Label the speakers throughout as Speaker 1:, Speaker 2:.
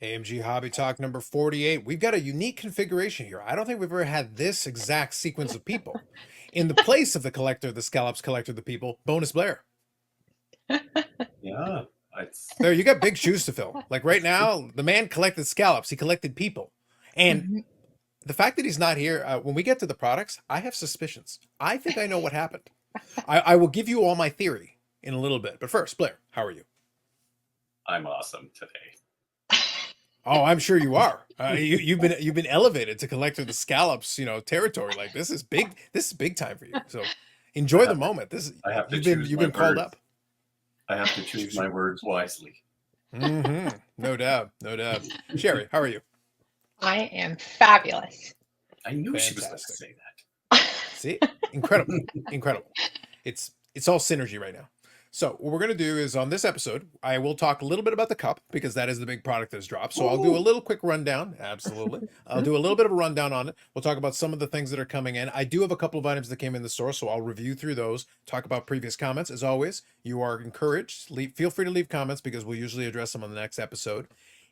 Speaker 1: AMG Hobby Talk number 48. We've got a unique configuration here. I don't think we've ever had this exact sequence of people. In the place of the collector, the scallops collector, the people, Bonus Blair.
Speaker 2: Yeah, it's
Speaker 1: There, you got big shoes to fill. Like right now, the man collected scallops, he collected people. And
Speaker 3: Mhm.
Speaker 1: the fact that he's not here, when we get to the products, I have suspicions. I think I know what happened. I will give you all my theory in a little bit. But first, Blair, how are you?
Speaker 2: I'm awesome today.
Speaker 1: Oh, I'm sure you are. You've been elevated to collector the scallops, territory. Like this is big. This is big time for you. So
Speaker 2: I
Speaker 1: enjoy the
Speaker 2: have to,
Speaker 1: moment. This is
Speaker 2: I have to choose
Speaker 1: you've
Speaker 2: my
Speaker 1: been called
Speaker 2: words.
Speaker 1: up.
Speaker 2: I have to choose
Speaker 1: Choose
Speaker 2: my
Speaker 1: your
Speaker 2: words
Speaker 1: words.
Speaker 2: wisely.
Speaker 1: No doubt, no doubt. Sherry, how are you?
Speaker 3: I am fabulous.
Speaker 2: I knew she was going to
Speaker 1: Fantastic.
Speaker 2: say
Speaker 1: See, incredible, incredible. It's all synergy right now. So what we're gonna do is on this episode, I will talk a little bit about the cup because that is the big product that's dropped.
Speaker 2: that.
Speaker 1: So I'll do a
Speaker 2: Ooh,
Speaker 1: little quick rundown. Absolutely, I'll do a little bit of a rundown on it. We'll talk about some of the things that are coming in. I do have a couple of items that came in the store, so I'll review through those. Talk about previous comments. As always, you are encouraged. Feel free to leave comments because we'll usually address them on the next episode.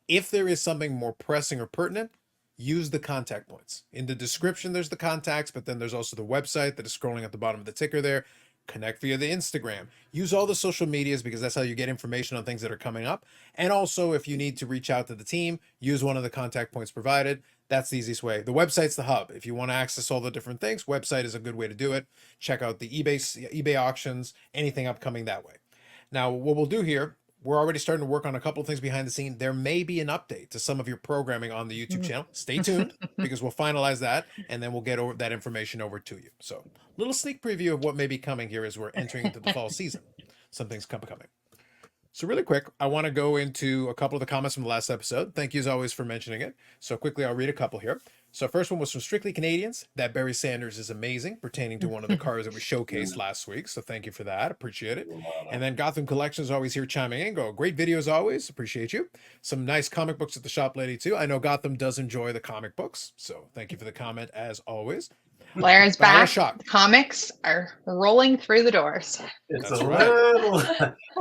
Speaker 1: If there is something more pressing or pertinent, use the contact points. In the description, there's the contacts, but then there's also the website that is scrolling at the bottom of the ticker there. Connect via the Instagram. Use all the social medias because that's how you get information on things that are coming up. And also, if you need to reach out to the team, use one of the contact points provided. That's the easiest way. The website's the hub. If you want to access all the different things, website is a good way to do it. Check out the eBay auctions, anything upcoming that way. Now, what we'll do here, we're already starting to work on a couple of things behind the scene. There may be an update to some of your programming on the YouTube channel. Stay tuned because we'll finalize that and then we'll get over that information over to you. So, little sneak preview of what may be coming here as we're entering into the fall season. Something's coming. So, really quick, I want to go into a couple of the comments from the last episode. Thank you as always for mentioning it. So, quickly, I'll read a couple here. So, first one was from Strictly Canadians. That Barry Sanders is amazing, pertaining to one of the cars that we showcased last week. So, thank you for that. Appreciate it. And then Gotham Collection is always here chiming in. Go, great video as always. Appreciate you. Some nice comic books at the shop lady, too. I know Gotham does enjoy the comic books. So, thank you for the comment as always.
Speaker 3: Blair is
Speaker 1: But I was
Speaker 3: back.
Speaker 1: shocked.
Speaker 3: Comics are rolling through the doors.
Speaker 2: it's
Speaker 1: That's
Speaker 2: a
Speaker 1: right.
Speaker 2: little,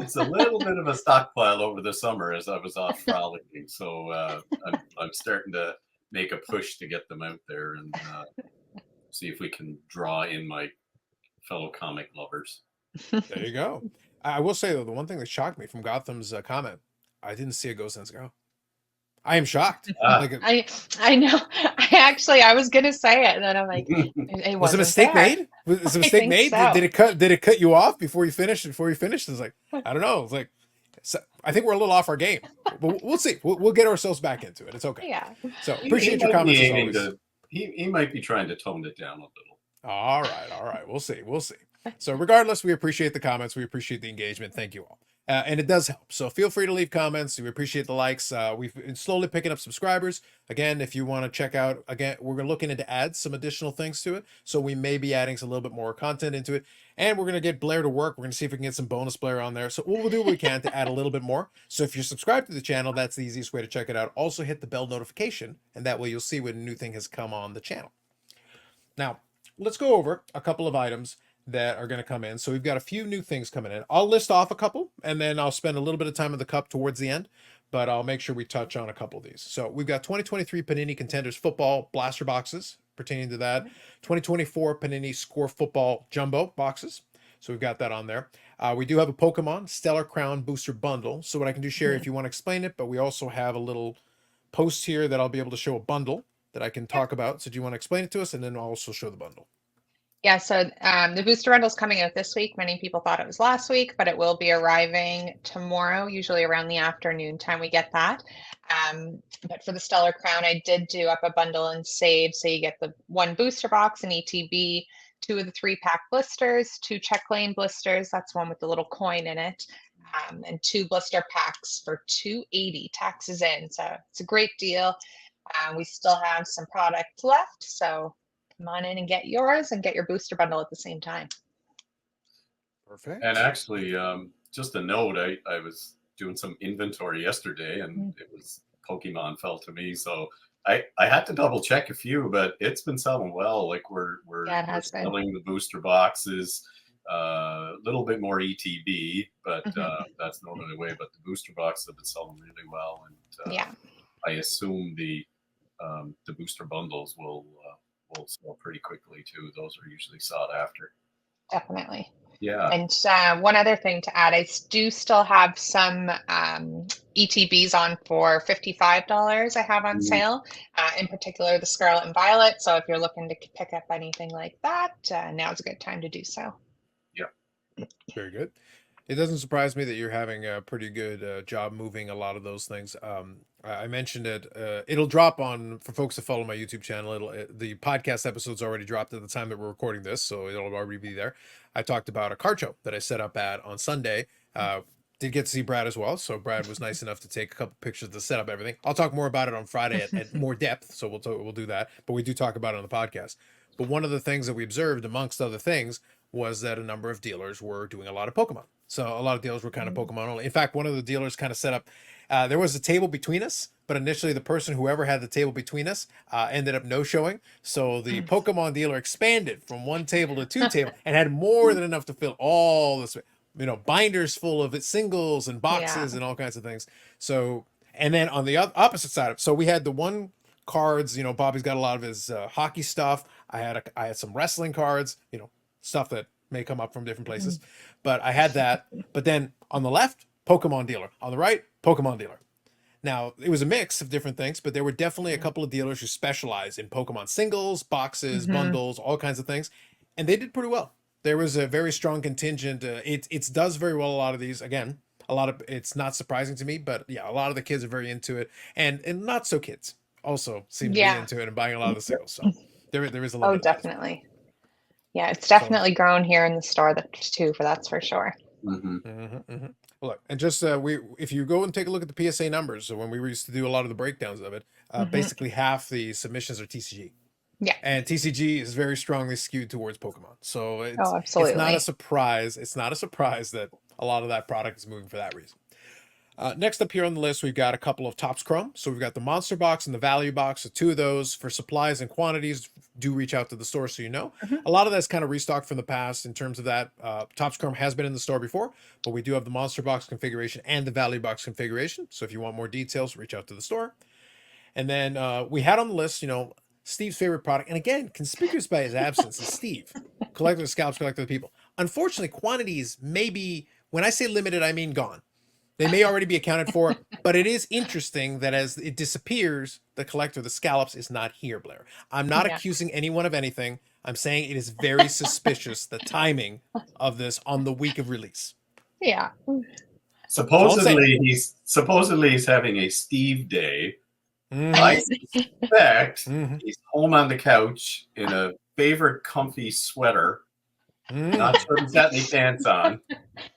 Speaker 2: it's a little bit of a stockpile over the summer as I was off frolicking. So I'm starting to make a push to get them out there and see if we can draw in my fellow comic lovers.
Speaker 1: There you go. I will say, though, the one thing that shocked me from Gotham's comment, I didn't see a Ghost Sense Go. I am shocked.
Speaker 2: Ah,
Speaker 1: Like,
Speaker 3: I know. I was gonna say it, and then I'm like, it
Speaker 1: was a
Speaker 3: wasn't
Speaker 1: mistake
Speaker 3: there.
Speaker 1: made? Was a
Speaker 3: I
Speaker 1: mistake
Speaker 3: think
Speaker 1: made?
Speaker 3: so.
Speaker 1: Did it cut you off before you finished? Before you finished, it's like I don't know. It's like so, I think we're a little off our game, but we'll see. We'll get ourselves back into it. It's okay.
Speaker 3: Yeah.
Speaker 1: So
Speaker 2: he
Speaker 1: appreciate your
Speaker 2: might be
Speaker 1: comments as
Speaker 2: aiming
Speaker 1: always.
Speaker 2: to. He might be trying to tone it down a little.
Speaker 1: All right. We'll see. So regardless, we appreciate the comments. We appreciate the engagement. Thank you all. And it does help. So feel free to leave comments. We appreciate the likes. We've been slowly picking up subscribers. Again, if you want to check out, again, we're looking into add some additional things to it. So we may be adding a little bit more content into it. And we're going to get Blair to work. We're going to see if we can get some bonus Blair on there. So we'll do what we can to add a little bit more. So if you're subscribed to the channel, that's the easiest way to check it out. Also hit the bell notification. And that way you'll see when a new thing has come on the channel. Now, let's go over a couple of items that are going to come in. So we've got a few new things coming in. I'll list off a couple and then I'll spend a little bit of time on the cup towards the end, but I'll make sure we touch on a couple of these. So we've got 2023 Panini Contenders Football blaster boxes pertaining to that. 2024 Panini Score Football Jumbo boxes. So we've got that on there. We do have a Pokemon Stellar Crown Booster Bundle. So what I can do, Sherry, if you want to explain it, but we also have a little post here that I'll be able to show a bundle that I can talk about. So do you want to explain it to us? And then I'll also show the bundle.
Speaker 3: Yeah, so the booster bundle's coming out this week. Many people thought it was last week, but it will be arriving tomorrow, usually around the afternoon time we get that. But for the Stellar Crown, I did do up a bundle and save. So you get the one booster box, an ETB, two of the 3-pack blisters, two check lane blisters. That's one with the little coin in it. And two blister packs for $280 taxes in. So it's a great deal. We still have some product left. So come on in and get yours and get your booster bundle at the same time.
Speaker 1: Perfect.
Speaker 2: And actually, just a note, I was doing some inventory yesterday and it was Pokemon fell to me. So I had to double check a few, but it's been selling well. Like we're selling the booster boxes, a little bit more ETB, but that's normally the way. But the booster boxes have been selling really well. And
Speaker 3: yeah.
Speaker 2: I assume the booster bundles will sell pretty quickly too. Those are usually sought after.
Speaker 3: Definitely.
Speaker 2: Yeah.
Speaker 3: And one other thing to add, I do still have some ETBs on for $55 I have on sale, in particular the Scarlet and Violet. So if you're looking to pick up anything like that, now's a good time to do so.
Speaker 2: Yeah.
Speaker 1: Very good. It doesn't surprise me that you're having a pretty good job moving a lot of those things. I mentioned it. It'll drop on for folks that follow my YouTube channel. The podcast episode's already dropped at the time that we're recording this, so it'll already be there. I talked about a card show that I set up at on Sunday. Did get to see Brad as well, so Brad was nice enough to take a couple pictures to set up everything. I'll talk more about it on Friday at more depth, so we'll do that. But we do talk about it on the podcast. But one of the things that we observed, amongst other things, was that a number of dealers were doing a lot of Pokemon. So a lot of dealers were kind of Pokemon only. In fact, one of the dealers kind of set up, there was a table between us, but initially the person, whoever had the table between us, ended up no-showing. So the Pokemon dealer expanded from one table to two tables and had more than enough to fill all this, binders full of singles and boxes and all kinds of things. So, and then on the opposite side, so we had the one cards, Bobby's got a lot of his hockey stuff. I had some wrestling cards, stuff that may come up from different places, but I had that. But then on the left, Pokemon dealer. On the right, Pokemon dealer. Now, it was a mix of different things, but there were definitely a couple of dealers who specialize in Pokemon singles, boxes, bundles, all kinds of things, and they did pretty well. There was a very strong contingent. It does very well, a lot of these. Again, it's not surprising to me, but yeah, a lot of the kids are very into it, and not so kids also seem to be into it and buying a lot of the singles. So there is a little bit.
Speaker 3: Oh, definitely. Yeah, it's definitely grown here in the store too, that's for sure.
Speaker 1: Look, and just if you go and take a look at the PSA numbers, so when we used to do a lot of the breakdowns of it, basically half the submissions are TCG.
Speaker 3: Yeah.
Speaker 1: And TCG is very strongly skewed towards Pokemon. So
Speaker 3: absolutely.
Speaker 1: It's not a surprise. It's not a surprise that a lot of that product is moving for that reason. Next up here on the list, we've got a couple of Topps Chrome. So we've got the Monster Box and the Value Box. So two of those for supplies and quantities. Do reach out to the store so you know. A lot of that's kind of restocked from the past in terms of that. Topps Chrome has been in the store before, but we do have the Monster Box configuration and the Value Box configuration. So if you want more details, reach out to the store. And then we had on the list, Steve's favorite product. And again, conspicuous by his absence is Steve. Collector of Scalps, Collector of People. Unfortunately, quantities may be, when I say limited, I mean gone. They may already be accounted for, but it is interesting that as it disappears, the Collector of the Scallops is not here, Blair. I'm not accusing anyone of anything. I'm saying it is very suspicious, the timing of this on the week of release.
Speaker 3: Yeah.
Speaker 2: Supposedly he's having a Steve day. I suspect he's home on the couch in a favorite comfy sweater. Not sure he's got any pants on.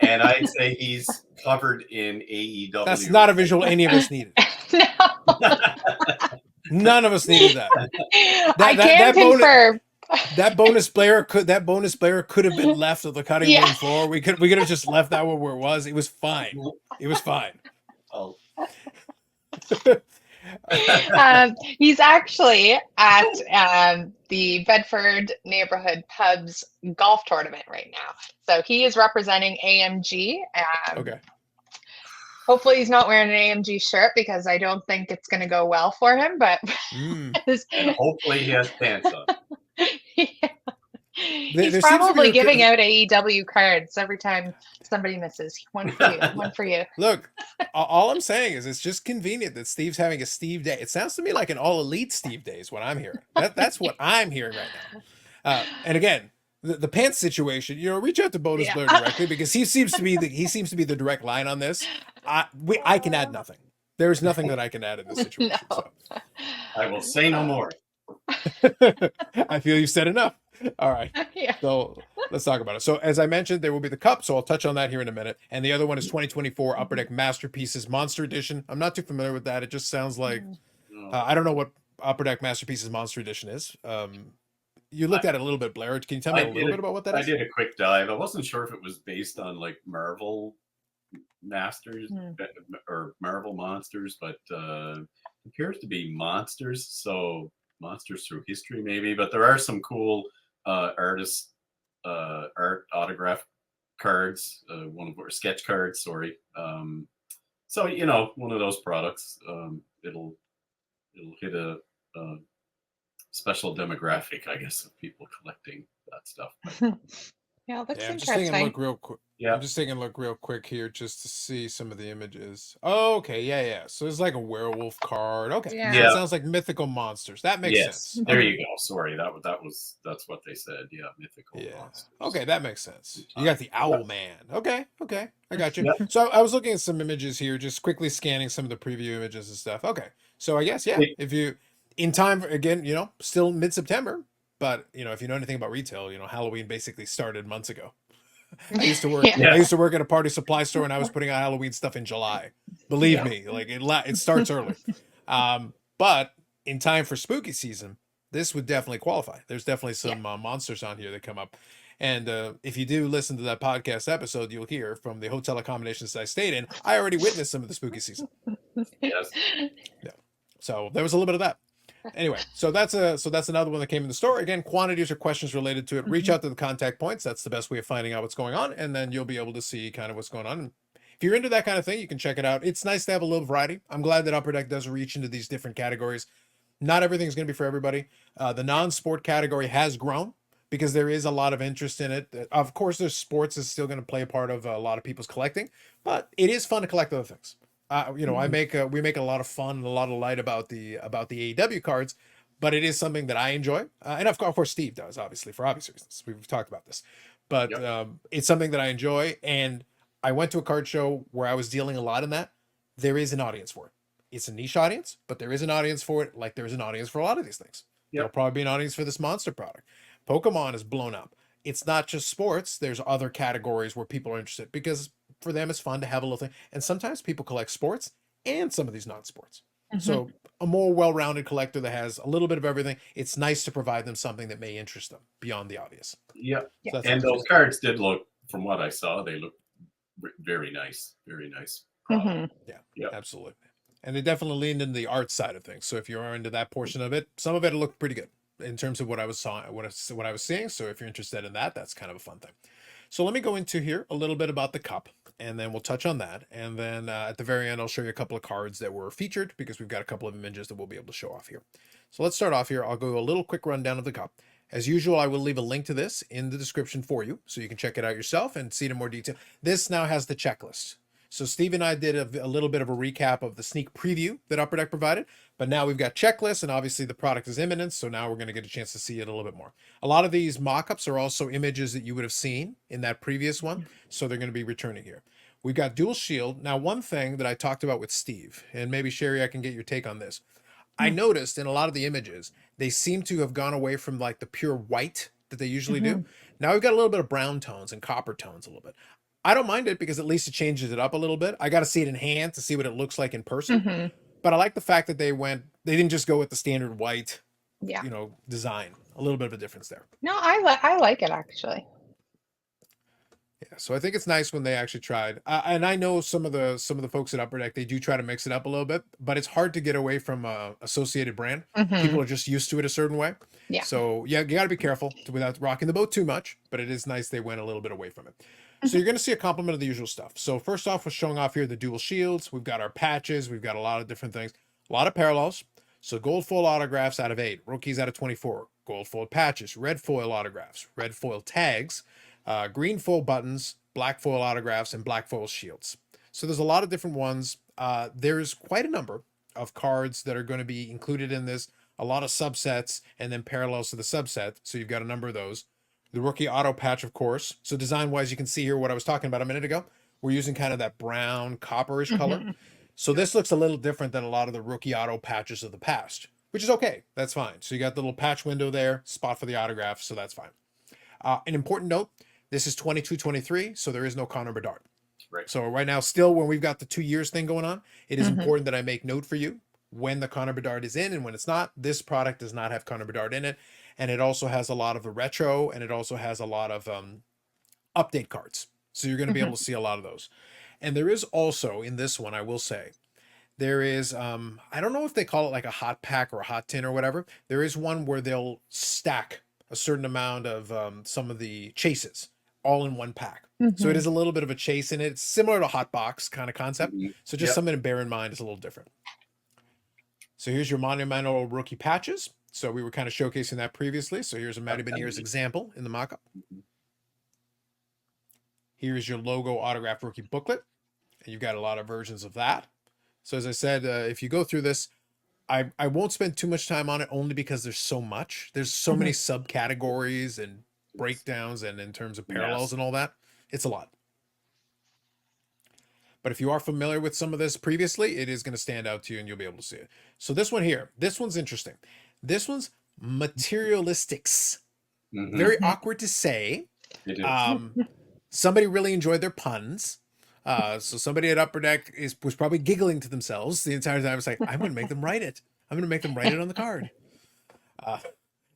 Speaker 2: And I'd say he's covered in AEW.
Speaker 1: That's not a visual any of us needed. None of us needed that.
Speaker 3: I can confirm.
Speaker 1: That bonus player could have been left of the cutting room floor. We could have just left that where it was. It was fine. It was fine.
Speaker 2: Oh.
Speaker 3: He's actually at the Bedford Neighborhood Pubs golf tournament right now. So he is representing AMG.
Speaker 1: Okay.
Speaker 3: Hopefully he's not wearing an AMG shirt because I don't think it's going to go well for him. But
Speaker 2: and hopefully he has pants on.
Speaker 3: He's probably giving out AEW cards every time somebody misses. One for you. One for you.
Speaker 1: Look, all I'm saying is it's just convenient that Steve's having a Steve day. It sounds to me like an all elite Steve day is what I'm hearing. That's what I'm hearing right now. And again, the pants situation, reach out to Bonus Blair directly because he seems to be the direct line on this. I can add nothing. There's nothing that I can add in this situation.
Speaker 3: No.
Speaker 1: So.
Speaker 2: I will say no more.
Speaker 1: I feel you've said enough. All right. So let's talk about it. So as I mentioned, there will be the cup. So I'll touch on that here in a minute. And the other one is 2024 Upper Deck Masterpieces Monster Edition. I'm not too familiar with that. It just sounds like, I don't know what Upper Deck Masterpieces Monster Edition is. You looked at it a little bit, Blair. Can you tell me a little bit about what that is?
Speaker 2: I did a quick dive. I wasn't sure if it was based on like Marvel Masters or Marvel Monsters, but it appears to be monsters. So monsters through history, maybe. But there are some cool art autograph cards, sketch cards. Sorry. So one of those products. It'll hit a special demographic, I guess, of people collecting that stuff. But
Speaker 3: Yeah, it looks
Speaker 1: Yeah, I'm just taking a
Speaker 3: interesting.
Speaker 1: look real quick.
Speaker 2: yeah,
Speaker 1: I'm just taking a look real quick here just to see some of the images. Oh, okay, yeah. So it's like a werewolf card. Okay, so
Speaker 3: Yeah.
Speaker 1: it
Speaker 2: Yeah.
Speaker 1: sounds like mythical monsters. That makes
Speaker 2: yes,
Speaker 1: sense.
Speaker 2: there
Speaker 1: Okay.
Speaker 2: you go. Sorry, that's what they said. Yeah, mythical
Speaker 1: Yeah.
Speaker 2: monsters.
Speaker 1: Okay, that makes sense.
Speaker 2: Through
Speaker 1: You got
Speaker 2: time.
Speaker 1: the Owl Man. Okay. I got you.
Speaker 2: Yeah.
Speaker 1: So I was looking at some images here, just quickly scanning some of the preview images and stuff. Okay. So I guess, yeah, if you in time again, still mid-September, but if you know anything about retail, Halloween basically started months ago. I used to work.
Speaker 3: Yeah.
Speaker 1: I used to work at a party supply store, and I was putting out Halloween stuff in July. Believe
Speaker 3: Yeah.
Speaker 1: me, like it starts early. But in time for spooky season, this would definitely qualify. There's definitely some monsters on here that come up. And if you do listen to that podcast episode, you'll hear from the hotel accommodations I stayed in. I already witnessed some of the spooky season,
Speaker 2: Yes.
Speaker 1: so there was a little bit of that. Anyway, so that's another one that came in the store. Again, quantities or questions related to it, reach out to the contact points. That's the best way of finding out what's going on, and then you'll be able to see kind of what's going on. And if you're into that kind of thing, you can check it out. It's nice to have a little variety. I'm glad that Upper Deck does reach into these different categories. Not everything's going to be for everybody. The non-sport category has grown because there is a lot of interest in it. Of course, there's sports is still going to play a part of a lot of people's collecting, but it is fun to collect other things. We make a lot of fun and a lot of light about the AEW cards, but it is something that I enjoy, and of course Steve does, obviously for obvious reasons. We've talked about this, but it's something that I enjoy, and I went to a card show where I was dealing a lot in that. There is an audience for it. It's a niche audience, but there is an audience for it, like there's an audience for a lot of these things. There'll probably be an audience for this monster product. Pokemon is blown up. It's not just sports. There's other categories where people are interested because for them it's fun to have a little thing. And sometimes people collect sports and some of these non-sports. So a more well-rounded collector that has a little bit of everything, it's nice to provide them something that may interest them beyond the obvious.
Speaker 2: Yeah.
Speaker 3: Yeah.
Speaker 1: So that's
Speaker 2: And those
Speaker 1: interesting.
Speaker 2: cards did look, from what I saw, they look very nice. Very nice. product. Yeah.
Speaker 1: Absolutely. And they definitely leaned into the art side of things. So if you're into that portion of it, some of it looked pretty good in terms of what I was seeing. So if you're interested in that, that's kind of a fun thing. So let me go into here a little bit about the cup, and then we'll touch on that. And then at the very end, I'll show you a couple of cards that were featured because we've got a couple of images that we'll be able to show off here. So let's start off here. I'll go a little quick rundown of the cup. As usual, I will leave a link to this in the description for you, so you can check it out yourself and see it in more detail. This now has the checklist. So Steve and I did a little bit of a recap of the sneak preview that Upper Deck provided, but now we've got checklists, and obviously the product is imminent, so now we're going to get a chance to see it a little bit more. A lot of these mock-ups are also images that you would have seen in that previous one, so they're going to be returning here. We've got dual shield. Now, one thing that I talked about with Steve, and maybe Sherry, I can get your take on this. I noticed in a lot of the images, they seem to have gone away from like the pure white that they usually do. Now we've got a little bit of brown tones and copper tones a little bit. I don't mind it because at least it changes it up a little bit. I got to see it in hand to see what it looks like in person. But I like the fact that they didn't just go with the standard white,
Speaker 3: Yeah.
Speaker 1: design. A little bit of a difference there.
Speaker 3: No, I like it actually.
Speaker 1: Yeah, so I think it's nice when they actually tried. And I know some of the folks at Upper Deck, they do try to mix it up a little bit, but it's hard to get away from a associated brand. People are just used to it a certain way.
Speaker 3: Yeah.
Speaker 1: So yeah, you got to be careful without rocking the boat too much. But it is nice they went a little bit away from it. So you're going to see a complement of the usual stuff. So first off, we're showing off here the dual shields. We've got our patches. We've got a lot of different things. A lot of parallels. So gold foil autographs out of 8, rookies out of 24, gold foil patches, red foil autographs, red foil tags, green foil buttons, black foil autographs, and black foil shields. So there's a lot of different ones. There's quite a number of cards that are going to be included in this. A lot of subsets and then parallels to the subset. So you've got a number of those. The rookie auto patch, of course. So design-wise, you can see here what I was talking about a minute ago. We're using kind of that brown copperish color. So this looks a little different than a lot of the rookie auto patches of the past, which is okay. That's fine. So you got the little patch window there, spot for the autograph, so that's fine. An important note, this is 22-23, so there is no Connor Bedard.
Speaker 2: Right.
Speaker 1: So right now, still when we've got the 2 years thing going on, it is important that I make note for you when the Connor Bedard is in and when it's not. This product does not have Connor Bedard in it. And it also has a lot of the retro, and it also has a lot of update cards. So you're going to be able to see a lot of those. And there is also, in this one, I will say, there is, I don't know if they call it like a hot pack or a hot tin or whatever. There is one where they'll stack a certain amount of some of the chases all in one pack. So it is a little bit of a chase in it. It's similar to Hot Box kind of concept. So just something to bear in mind is a little different. So here's your monumental rookie patches. So we were kind of showcasing that previously. So here's a Matty Beniers example in the mock-up. Here's your logo autograph rookie booklet. And you've got a lot of versions of that. So as I said, if you go through this, I won't spend too much time on it only because there's so much. There's so many subcategories and breakdowns and in terms of parallels and all that. It's a lot. But if you are familiar with some of this previously, it is going to stand out to you and you'll be able to see it. So this one here, this one's interesting. This one's materialistics. Very awkward to say.
Speaker 2: It is.
Speaker 1: Somebody really enjoyed their puns. So somebody at Upper Deck was probably giggling to themselves the entire time. It's like, I'm going to make them write it. I'm going to make them write it on the card.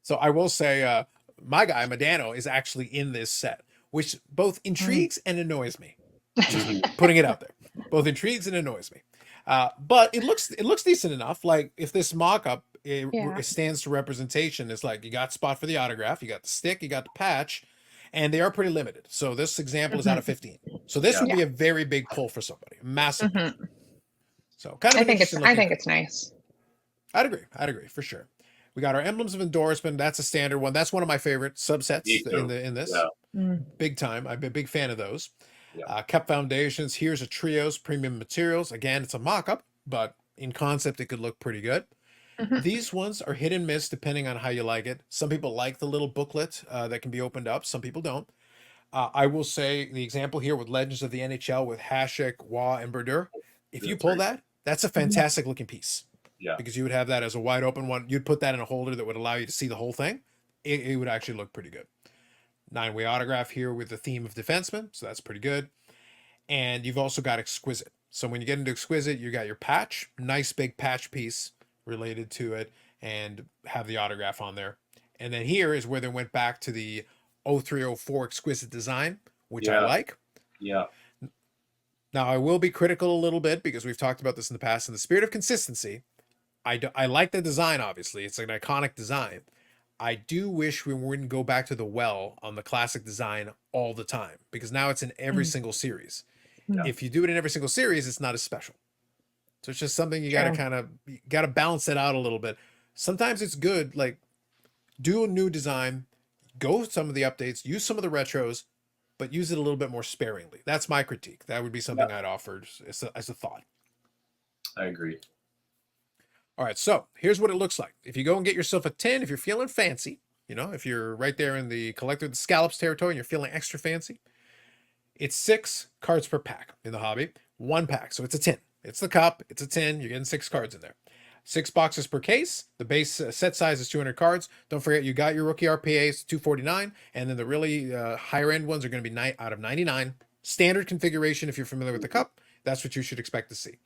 Speaker 1: So I will say, my guy, Modano, is actually in this set, which both intrigues and annoys me. Just putting it out there. Both intrigues and annoys me. But it looks decent enough. Like if this mock-up it stands to representation, it's like you got spot for the autograph, you got the stick, you got the patch, and they are pretty limited. So this example is out of 15. So this would be a very big pull for somebody. Massive. So kind of
Speaker 3: I think it's nice.
Speaker 1: I'd agree for sure. We got our emblems of endorsement. That's a standard one. That's one of my favorite subsets in this. Big time. I'm a big fan of those. Kept Foundations. Here's a Trios premium materials. Again, it's a mock-up, but in concept, it could look pretty good. These ones are hit and miss depending on how you like it. Some people like the little booklet that can be opened up. Some people don't. I will say the example here with Legends of the NHL with Hasek, Waugh, and Brodeur. If you pull that, that's a fantastic looking piece.
Speaker 2: Yeah.
Speaker 1: Because you would have that as a wide open one. You'd put that in a holder that would allow you to see the whole thing. It would actually look pretty good. 9-way autograph here with the theme of defenseman. So that's pretty good. And you've also got Exquisite. So when you get into Exquisite, you got your patch, nice big patch piece related to it, and have the autograph on there. And then here is where they went back to the 0304 Exquisite design, which I like.
Speaker 2: Yeah.
Speaker 1: Now, I will be critical a little bit because we've talked about this in the past. In the spirit of consistency, I like the design, obviously. It's an iconic design. I do wish we wouldn't go back to the well on the classic design all the time, because now it's in every single series. If you do it in every single series, it's not as special. So it's just something you got to balance it out a little bit. Sometimes it's good, like do a new design, go with some of the updates, use some of the retros, but use it a little bit more sparingly. That's my critique. That would be something I'd offer as a thought.
Speaker 2: I agree.
Speaker 1: All right, so here's what it looks like. If you go and get yourself a 10, if you're feeling fancy, if you're right there in the collector of the scallops territory and you're feeling extra fancy, it's 6 cards per pack in the hobby. 1 pack, so it's a 10. It's the cup, it's a 10, you're getting 6 cards in there. 6 boxes per case. The base set size is 200 cards. Don't forget, you got your rookie RPAs, 249, and then the really higher end ones are going to be out of 99. Standard configuration, if you're familiar with the cup, that's what you should expect to see.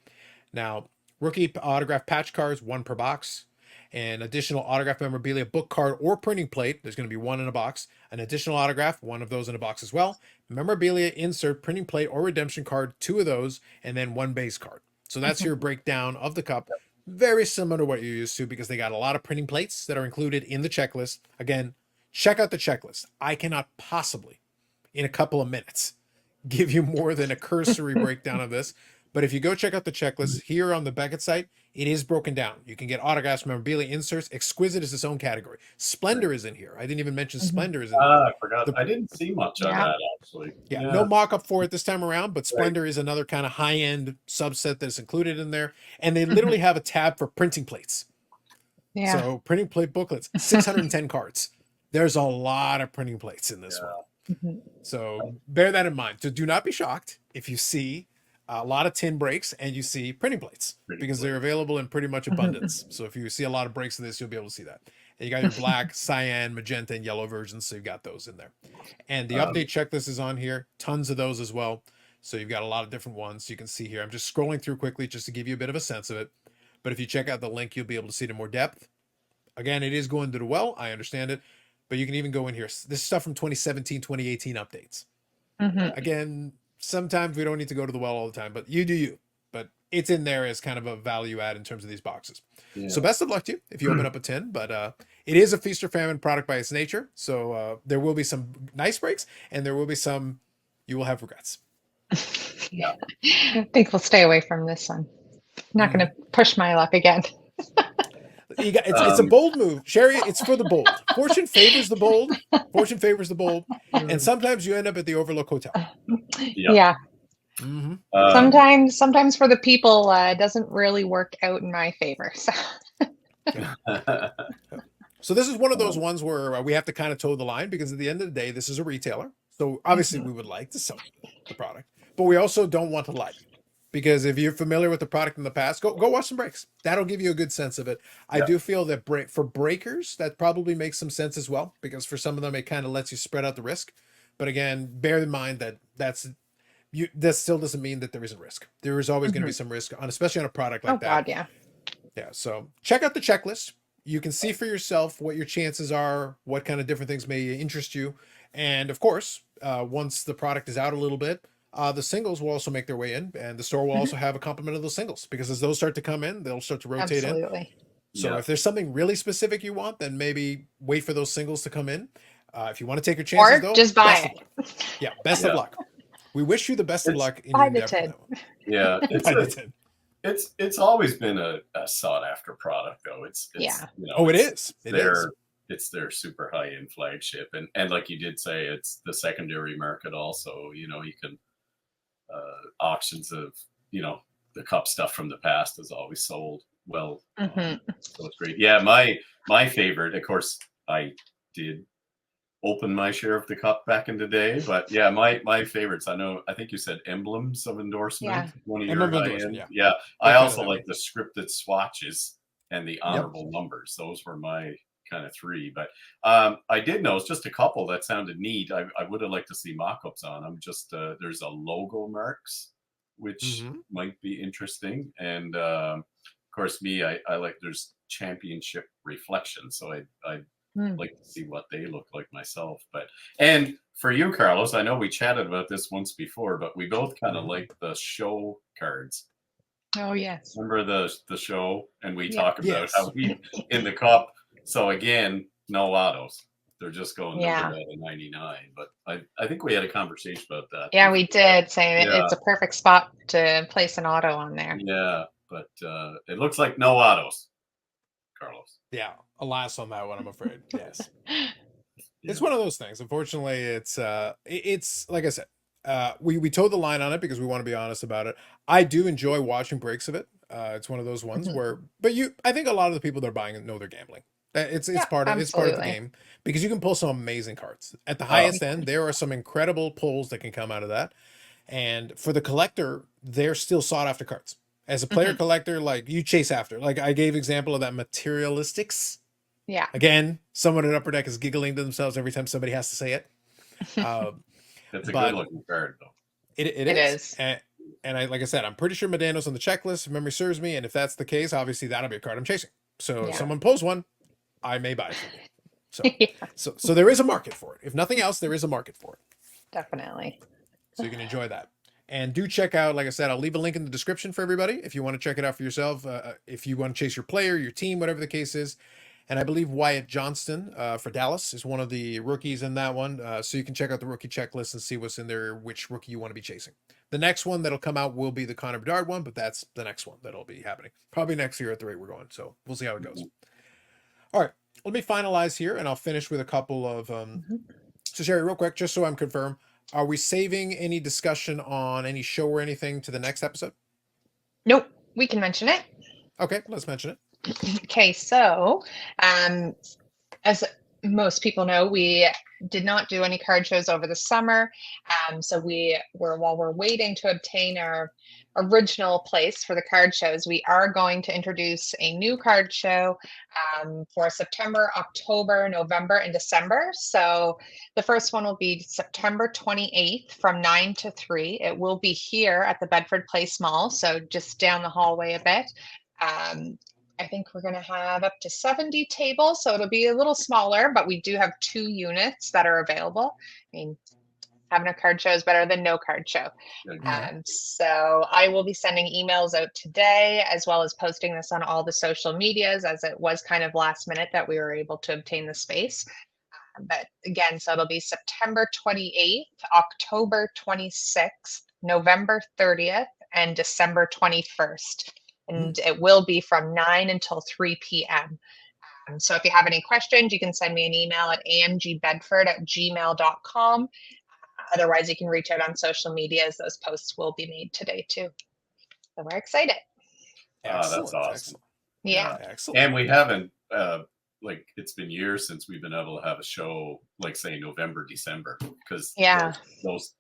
Speaker 1: Now, rookie autograph patch cards, 1 per box. An additional autograph memorabilia book card or printing plate, there's going to be 1 in a box. An additional autograph, 1 of those in a box as well. Memorabilia insert, printing plate, or redemption card, 2 of those, and then 1 base card. So that's your breakdown of the cup. Very similar to what you're used to, because they got a lot of printing plates that are included in the checklist. Again, check out the checklist. I cannot possibly, in a couple of minutes, give you more than a cursory breakdown of this. But if you go check out the checklist here on the Beckett site, it is broken down. You can get autographs, memorabilia, inserts. Exquisite is its own category. Splendor is in here. I didn't even mention Splendor is in here.
Speaker 2: I forgot. I didn't see much on that, actually.
Speaker 1: Yeah, no mock-up for it this time around, but Splendor is another kind of high-end subset that's included in there. And they literally have a tab for printing plates.
Speaker 3: Yeah.
Speaker 1: So printing plate booklets, 610 cards. There's a lot of printing plates in this one. So bear that in mind. So do not be shocked if you see a lot of tin breaks and you see printing plates, because they're available in pretty much abundance. So if you see a lot of breaks of this, you'll be able to see that. And you got your black, cyan, magenta, and yellow versions. So you've got those in there. And the update checklist is on here. Tons of those as well. So you've got a lot of different ones you can see here. I'm just scrolling through quickly just to give you a bit of a sense of it. But if you check out the link, you'll be able to see it in more depth. Again, it is going to the well. I understand it. But you can even go in here. This is stuff from 2017, 2018 updates. Again, sometimes we don't need to go to the well all the time, but you do you. But it's in there as kind of a value add in terms of these boxes. So best of luck to you if you open up a 10. But it is a feast or famine product by its nature. So there will be some nice breaks, and there will be some you will have regrets.
Speaker 3: I think we'll stay away from this one. I'm not going to push my luck again.
Speaker 1: You got, it's a bold move, Sherry. It's for the bold. Fortune favors the bold. Fortune favors the bold, and sometimes you end up at the Overlook Hotel.
Speaker 3: Yeah.
Speaker 1: Mm-hmm.
Speaker 3: Sometimes for the people, it doesn't really work out in my favor. So.
Speaker 1: So this is one of those ones where we have to kind of toe the line, because at the end of the day, this is a retailer. So obviously we would like to sell the product, but we also don't want to lie to you. Because if you're familiar with the product in the past, go watch some breaks. That'll give you a good sense of it. I do feel that for breakers, that probably makes some sense as well, because for some of them, it kind of lets you spread out the risk. But again, bear in mind that that still doesn't mean that there isn't risk. There is always going to be some risk especially on a product like that.
Speaker 3: God, yeah.
Speaker 1: Yeah. So check out the checklist. You can see for yourself what your chances are, what kind of different things may interest you. And of course, once the product is out a little bit, the singles will also make their way in, and the store will also have a complement of those singles, because as those start to come in, they'll start to rotate in. So if there's something really specific you want, then maybe wait for those singles to come in. If you want to take your chances, though,
Speaker 3: just buy it.
Speaker 1: Yeah, best of luck. We wish you the best of luck in
Speaker 3: buy
Speaker 1: your
Speaker 3: the
Speaker 1: endeavor.
Speaker 2: Yeah, it's always been a sought after product, though. It's
Speaker 3: it
Speaker 1: is.
Speaker 2: It's their super high end flagship, and like you did say, it's the secondary market also. You know, you can auctions of the cup stuff from the past is always sold well. So it's great. Yeah, my favorite, of course, I did open my share of the cup back in the day, but yeah, my favorites. I think you said emblems of endorsement. One of your high end. Yeah. I also like the scripted swatches and the honorable numbers. Those were my kind of three. But I did notice just a couple that sounded neat. I would have liked to see mock-ups on them. Just there's a logo marks, which might be interesting. And of course, I like there's championship reflection. So I like to see what they look like myself. And for you, Carlos, I know we chatted about this once before, but we both kind of like the show cards.
Speaker 3: Oh yes.
Speaker 2: Remember the show, and we talk about how we in the cup. So again, no autos. They're just going numbered out of 99. But I think we had a conversation about that.
Speaker 3: Yeah, we did, saying it's a perfect spot to place an auto on there.
Speaker 2: Yeah, but it looks like no autos, Carlos.
Speaker 1: Yeah, alas on that one, I'm afraid. Yes. It's one of those things. Unfortunately, it's like I said, we towed the line on it because we want to be honest about it. I do enjoy watching breaks of it. It's one of those ones where, I think a lot of the people that are buying it know they're gambling. It's part of the game, because you can pull some amazing cards at the highest end. There are some incredible pulls that can come out of that, and for the collector, they're still sought after cards. As a player collector, like you chase after. Like I gave example of that Materialistics.
Speaker 3: Yeah.
Speaker 1: Again, someone at Upper Deck is giggling to themselves every time somebody has to say it.
Speaker 2: It's a good looking card, though.
Speaker 1: It is. And like I said, I'm pretty sure Medano's on the checklist, if memory serves me. And if that's the case, obviously that'll be a card I'm chasing. So if someone pulls one, I may buy it from you. So there is a market for it. If nothing else, there is a market for it.
Speaker 3: Definitely.
Speaker 1: So you can enjoy that. And do check out, like I said, I'll leave a link in the description for everybody if you want to check it out for yourself. If you want to chase your player, your team, whatever the case is. And I believe Wyatt Johnston for Dallas is one of the rookies in that one. So you can check out the rookie checklist and see what's in there, which rookie you want to be chasing. The next one that'll come out will be the Connor Bedard one, but that's the next one that'll be happening. Probably next year at the rate we're going. So we'll see how it goes. All right. Let me finalize here, and I'll finish with a couple of... So Sherry, real quick, just so I'm confirmed, are we saving any discussion on any show or anything to the next episode?
Speaker 3: Nope. We can mention it.
Speaker 1: Okay, let's mention it.
Speaker 3: Okay, so as most people know, we did not do any card shows over the summer. So while we're waiting to obtain our original place for the card shows, we are going to introduce a new card show for September, October, November, and December. So the first one will be September 28th from 9 to 3. It will be here at the Bedford Place Mall, so just down the hallway a bit. I think we're going to have up to 70 tables, so it'll be a little smaller, but we do have 2 units that are available. I mean, having a card show is better than no card show. So I will be sending emails out today, as well as posting this on all the social medias, as it was kind of last minute that we were able to obtain the space. But again, so it'll be September 28th, October 26th, November 30th, and December 21st. and it will be from 9 until 3 p.m. So if you have any questions, you can send me an email at amgbedford@gmail.com. Otherwise, you can reach out on social media as those posts will be made today too. So we're excited.
Speaker 2: That's
Speaker 1: Excellent.
Speaker 2: awesome.
Speaker 1: Excellent.
Speaker 3: Yeah.
Speaker 1: Excellent.
Speaker 2: And we haven't, like, it's been years since we've been able to have a show, like, say, November, December, because
Speaker 3: Yeah.
Speaker 2: those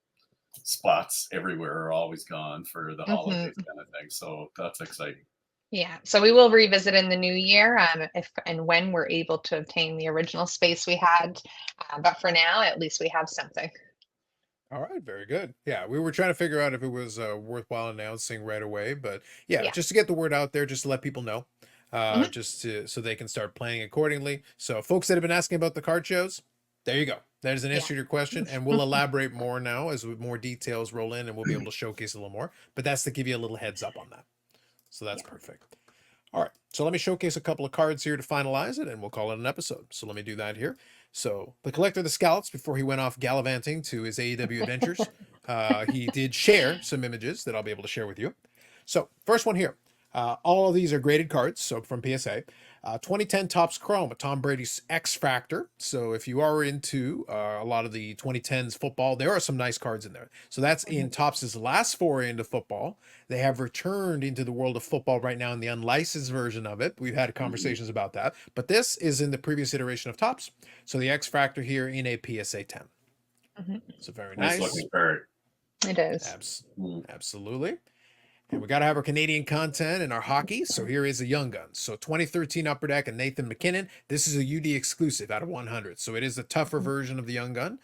Speaker 2: spots everywhere are always gone for the
Speaker 3: Mhm.
Speaker 2: holidays kind of thing. So that's exciting.
Speaker 3: Yeah. So we will revisit in the new year if and when we're able to obtain the original space we had. But for now, at least we have something.
Speaker 1: All right, very good. Yeah, we were trying to figure out if it was worthwhile announcing right away, but yeah,
Speaker 3: Yeah.
Speaker 1: just to get the word out there, just to let people know,
Speaker 3: Mhm.
Speaker 1: so they can start planning accordingly. So, folks that have been asking about the card shows, there you go. There's an answer to your question, and we'll elaborate more now as more details roll in, and we'll be able to showcase a little more. But that's to give you a little heads up on that. So that's perfect. All right, so let me showcase a couple of cards here to finalize it, and we'll call it an episode. So let me do that here. So the Collector of the Scallops, before he went off gallivanting to his AEW adventures, he did share some images that I'll be able to share with you. So first one here. All of these are graded cards, so from PSA. 2010 Topps Chrome, a Tom Brady's X Factor. So if you are into a lot of the 2010s football, there are some nice cards in there. So that's in Topps's last foray into football. They have returned into the world of football right now in the unlicensed version of it. We've had conversations about that. But this is in the previous iteration of Topps. So the X Factor here in a PSA 10.
Speaker 3: Mhm.
Speaker 1: So very
Speaker 2: Nice
Speaker 1: nice.
Speaker 2: looking card.
Speaker 3: It is.
Speaker 1: Absolutely. And we got to have our Canadian content and our hockey. So here is a Young Guns. So 2013 Upper Deck and Nathan McKinnon. This is a UD exclusive out of 100. So it is a tougher version of the Young Gun.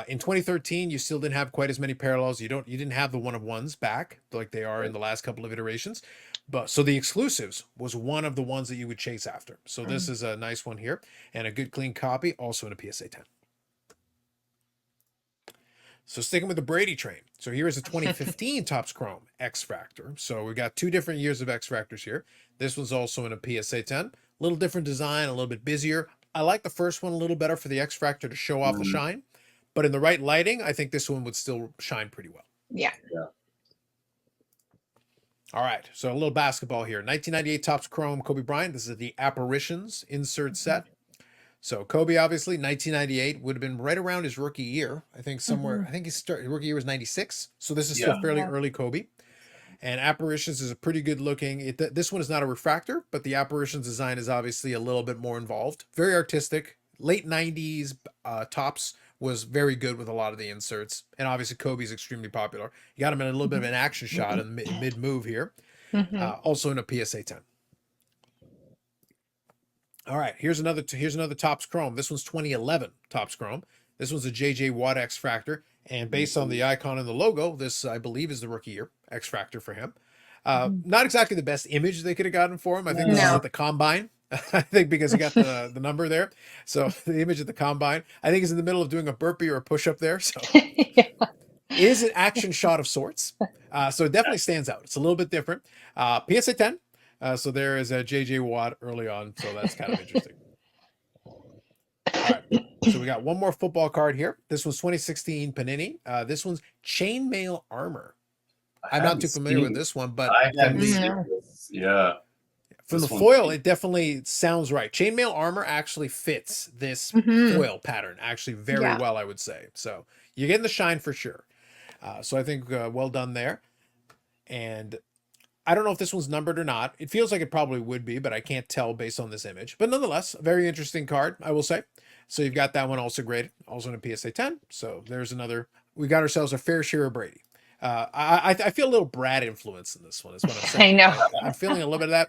Speaker 1: In 2013, you still didn't have quite as many parallels. You didn't have the one of ones back like they are in the last couple of iterations. But so the exclusives was one of the ones that you would chase after. So this is a nice one here and a good clean copy, also in a PSA 10. So sticking with the Brady train. So here is a 2015 Topps Chrome X Factor. So we got two different years of X Factors here. This one's also in a PSA 10. A little different design, a little bit busier. I like the first one a little better for the X Factor to show off the shine. But in the right lighting, I think this one would still shine pretty well.
Speaker 3: Yeah.
Speaker 1: All right. So a little basketball here. 1998 Topps Chrome Kobe Bryant. This is the Apparitions insert set. So Kobe, obviously, 1998 would have been right around his rookie year. I think somewhere. I think his rookie year was 96. So this is still fairly early Kobe. And Apparitions is a pretty good looking. This one is not a refractor, but the Apparitions design is obviously a little bit more involved. Very artistic. Late 90s Topps was very good with a lot of the inserts. And obviously Kobe's extremely popular. You got him in a little bit of an action shot in mid move here. Also in a PSA 10. All right, here's another Topps Chrome. This one's 2011 Topps Chrome. This one's a JJ Watt X Factor, and based on the icon and the logo, this I believe is the rookie year X Factor for him. Not exactly the best image they could have gotten for him. I think this is at the combine. I think because he got the number there. So the image at the combine. I think he's in the middle of doing a burpee or a push up there. So it is an action shot of sorts. So it definitely stands out. It's a little bit different. PSA 10. So there is a JJ Watt early on, so that's kind of interesting. All right, so we got one more football card here. This one's 2016 Panini. This one's Chainmail Armor. I'm not too familiar with this one, but from the foil, it definitely sounds right. Chainmail Armor actually fits this foil pattern actually very well, I would say. So you're getting the shine for sure. So I think well done there. And I don't know if this one's numbered or not. It feels like it probably would be, but I can't tell based on this image. But nonetheless, a very interesting card, I will say. So you've got that one also graded, also in a PSA 10. So there's another. We got ourselves a fair share of Brady. I feel a little Brad influence in this one, is what I'm saying.
Speaker 3: I know.
Speaker 1: I'm feeling a little bit of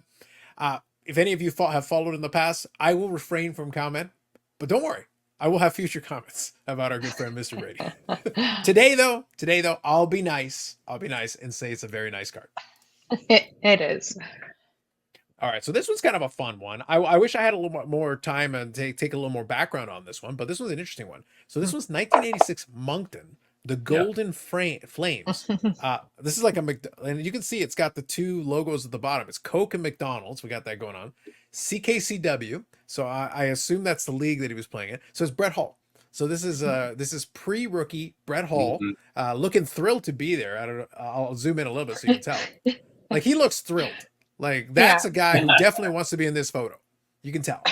Speaker 1: that. If any of you have followed in the past, I will refrain from comment. But don't worry. I will have future comments about our good friend, Mr. Brady. Today, though, I'll be nice. I'll be nice and say it's a very nice card.
Speaker 3: It is.
Speaker 1: All right, so this one's kind of a fun one. I wish I had a little more time and take a little more background on this one, but this one's an interesting one. So this was 1986 Moncton, the Golden Flames. This is like and you can see it's got the two logos at the bottom. It's Coke and McDonald's. We got that going on. CKCW. So I assume that's the league that he was playing in. So it's Brett Hall. So this is pre-rookie Brett Hall, looking thrilled to be there. I'll zoom in a little bit so you can tell. Like he looks thrilled. Like that's
Speaker 3: Yeah.
Speaker 1: a guy who definitely wants to be in this photo. You can tell.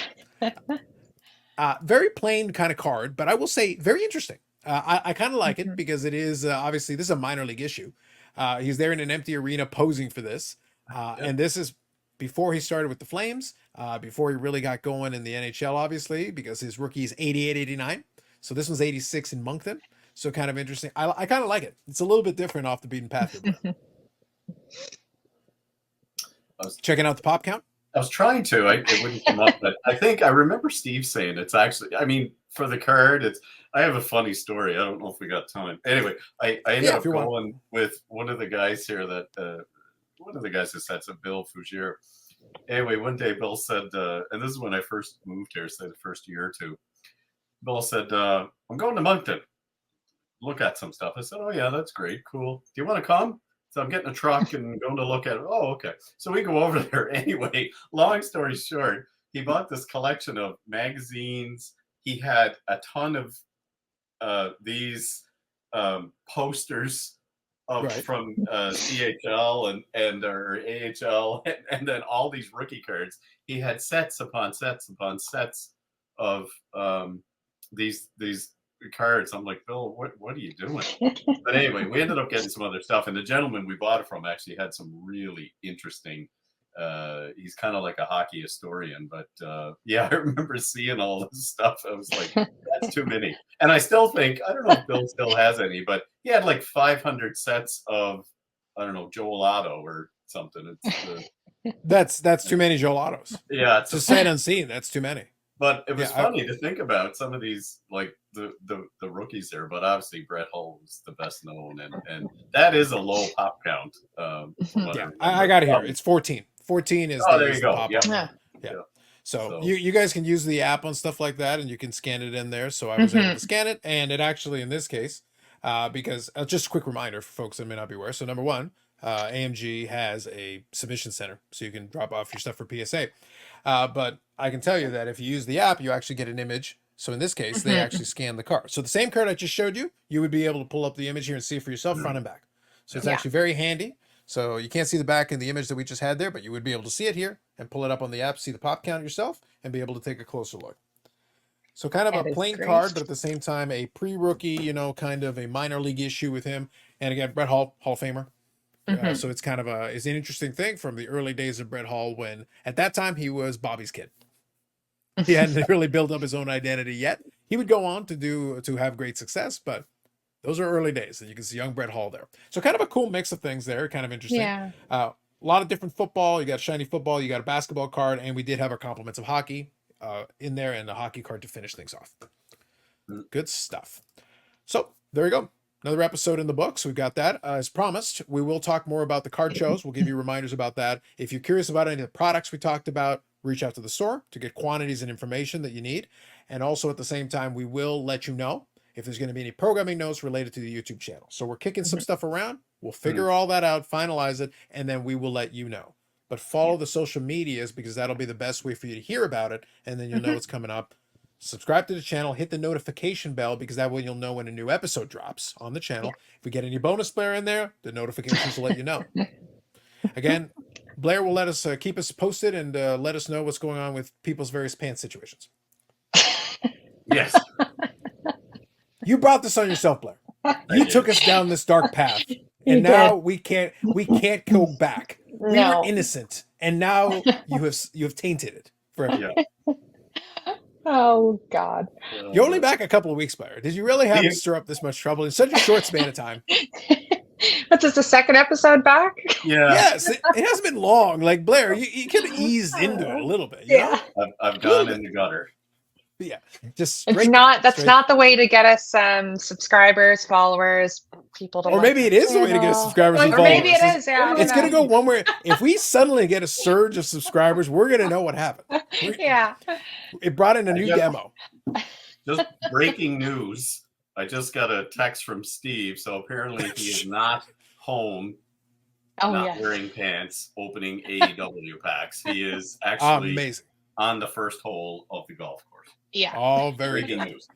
Speaker 1: Very plain kind of card, but I will say very interesting. I kind of like it because it is obviously this is a minor league issue. He's there in an empty arena posing for this, and this is before he started with the Flames, before he really got going in the NHL, obviously, because his rookie is 88, 89. So this one's 86 in Moncton. So kind of interesting. I kind of like it. It's a little bit different off the beaten path. Checking out the pop count.
Speaker 2: I was trying to. It wouldn't come up, but I think I remember Steve saying it's actually. I mean, for the card, it's. I have a funny story. I don't know if we got time. Anyway, I ended up going with one of the guys here that one of the guys that said, Bill Fougier. Anyway, one day Bill said, and this is when I first moved here, so the first year or two. Bill said, "I'm going to Moncton. Look at some stuff." I said, "Oh yeah, that's great, cool. Do you want to come?" So I'm getting a truck and going to look at it. Oh, okay. So we go over there. Anyway, long story short, he bought this collection of magazines. He had a ton of these posters from CHL and or AHL, and then all these rookie cards. He had sets upon sets upon sets of these cards. I'm like, Bill, what are you doing? But anyway, we ended up getting some other stuff, and the gentleman we bought it from actually had some really interesting. He's kind of like a hockey historian, but yeah, I remember seeing all this stuff. I was like, that's too many. And I still think, I don't know if Bill still has any, but he had like 500 sets of, I don't know, Joel Otto or something.
Speaker 1: That's too many Joel Ottos.
Speaker 2: Yeah,
Speaker 1: it's a sight unseen. That's too many.
Speaker 2: But it was funny to think about some of these, like the rookies there. But obviously, Brett Hull is the best known, and that is a low pop count.
Speaker 1: Yeah, I got it here. It's 14. 14 is
Speaker 2: there you go.
Speaker 1: Pop
Speaker 2: Yeah.
Speaker 1: So you guys can use the app on stuff like that, and you can scan it in there. So I was able to scan it, and it actually, in this case, because just a quick reminder for folks that may not be aware. So number one, AMG has a submission center, so you can drop off your stuff for PSA. But I can tell you that if you use the app, you actually get an image. So in this case, they actually scan the card. So the same card I just showed you, you would be able to pull up the image here and see it for yourself, front and back. So it's actually very handy. So you can't see the back in the image that we just had there, but you would be able to see it here and pull it up on the app, see the pop count yourself, and be able to take a closer look. So kind of a plain card, but at the same time, a pre-rookie, kind of a minor league issue with him. And again, Brett Hull, Hall of Famer. So it's kind of it's an interesting thing from the early days of Brett Hull, when at that time he was Bobby's kid. He hadn't really built up his own identity yet. He would go on to have great success, but those are early days, and you can see young Brett Hull there. So kind of a cool mix of things there, kind of interesting.
Speaker 3: Yeah.
Speaker 1: A lot of different football. You got shiny football, you got a basketball card, and we did have our compliments of hockey in there, and a hockey card to finish things off. Good stuff. So there we go. Another episode in the books. We've got that. As promised, we will talk more about the card shows. We'll give you reminders about that. If you're curious about any of the products we talked about, reach out to the store to get quantities and information that you need. And also at the same time, we will let you know if there's going to be any programming notes related to the YouTube channel. So we're kicking some stuff around. We'll figure all that out, finalize it, and then we will let you know. But follow the social medias, because that'll be the best way for you to hear about it, and then you'll know it's coming up. Subscribe to the channel, hit the notification bell, because that way you'll know when a new episode drops on the channel. If we get any bonus Blair in there, the notifications will let you know. Again, Blair will let us keep us posted and let us know what's going on with people's various pants situations.
Speaker 2: Yes.
Speaker 1: You brought this on yourself, Blair. You took us down this dark path, and now we can't go back. We were innocent, and now you have tainted it forever.
Speaker 2: Yeah.
Speaker 3: Oh God.
Speaker 1: You're only back a couple of weeks, Blair. Did you really have to stir up this much trouble in such a short span of time?
Speaker 3: What's this, the second episode back?
Speaker 2: Yeah.
Speaker 1: Yes, it hasn't been long. Like, Blair, you could have eased into it a little bit. You know?
Speaker 2: I've gone in the gutter.
Speaker 1: Yeah, just
Speaker 3: that's not the way to get us subscribers, followers, people to.
Speaker 1: Or maybe it is the way to get subscribers and
Speaker 3: or
Speaker 1: followers.
Speaker 3: Maybe it is. Yeah,
Speaker 1: it's gonna go one way. If we suddenly get a surge of subscribers, we're gonna know what happened.
Speaker 3: Yeah.
Speaker 1: It brought in a new demo.
Speaker 2: Just breaking news. I just got a text from Steve. So apparently he is not home, wearing pants, opening AEW packs. He is actually
Speaker 1: amazing
Speaker 2: on the first hole of the golf course.
Speaker 3: Yeah.
Speaker 1: Oh, very
Speaker 2: breaking
Speaker 1: good.
Speaker 2: news.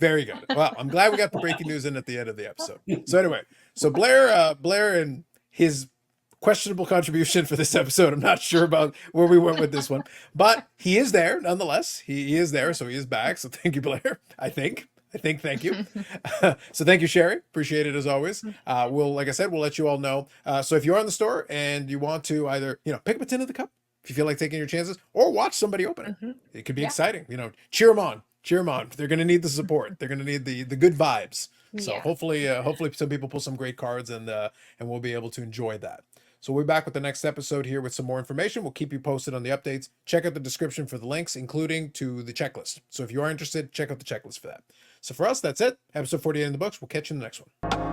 Speaker 1: Very good. Well, I'm glad we got the breaking news in at the end of the episode. So anyway, Blair and his questionable contribution for this episode. I'm not sure about where we went with this one, but he is there nonetheless. He is there, so he is back. So thank you, Blair. I think. Thank you. So thank you, Sherry. Appreciate it as always. Like I said, we'll let you all know. So if you're in the store and you want to either, pick up a tin of the cup if you feel like taking your chances, or watch somebody open it. It could be exciting. Cheer them on. Cheer them on. They're going to need the support. They're going to need the good vibes. So
Speaker 3: Yeah.
Speaker 1: hopefully some people pull some great cards and we'll be able to enjoy that. So we'll be back with the next episode here with some more information. We'll keep you posted on the updates. Check out the description for the links, including to the checklist. So if you are interested, check out the checklist for that. So for us, that's it. Episode 48 in the books. We'll catch you in the next one.